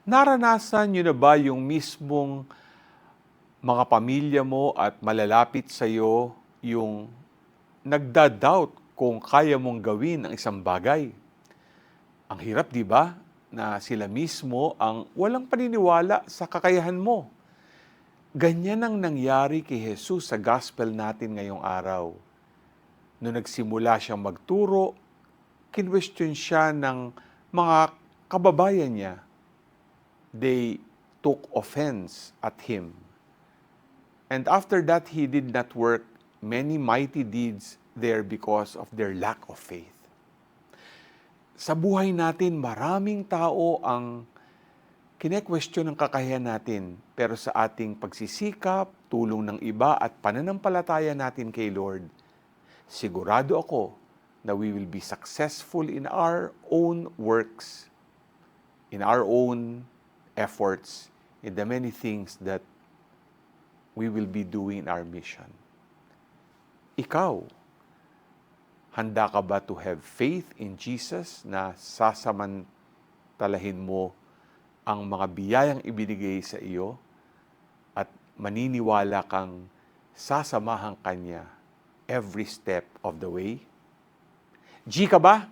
Naranasan niyo na ba yung mismong mga pamilya mo at malalapit sa iyo yung nagda-doubt kung kaya mong gawin ang isang bagay? Ang hirap, 'di ba, na sila mismo ang walang paniniwala sa kakayahan mo. Ganyan ang nangyari kay Jesus sa gospel natin ngayong araw. Noong nagsimula siyang magturo, kinwestiyon siya ng mga kababayan niya. They took offense at him. And after that, he did not work many mighty deeds there because of their lack of faith. Sa buhay natin, maraming tao ang kine-question ng kakayahan natin. Pero sa ating pagsisikap, tulong ng iba at pananampalataya natin kay Lord, sigurado ako na we will be successful in our own works, in our own efforts, in the many things that we will be doing in our mission. Ikaw, handa ka ba to have faith in Jesus na sasamantalahin mo ang mga biyayang ibinigay sa iyo at maniniwala kang sasamahan kanya every step of the way? G ka ba?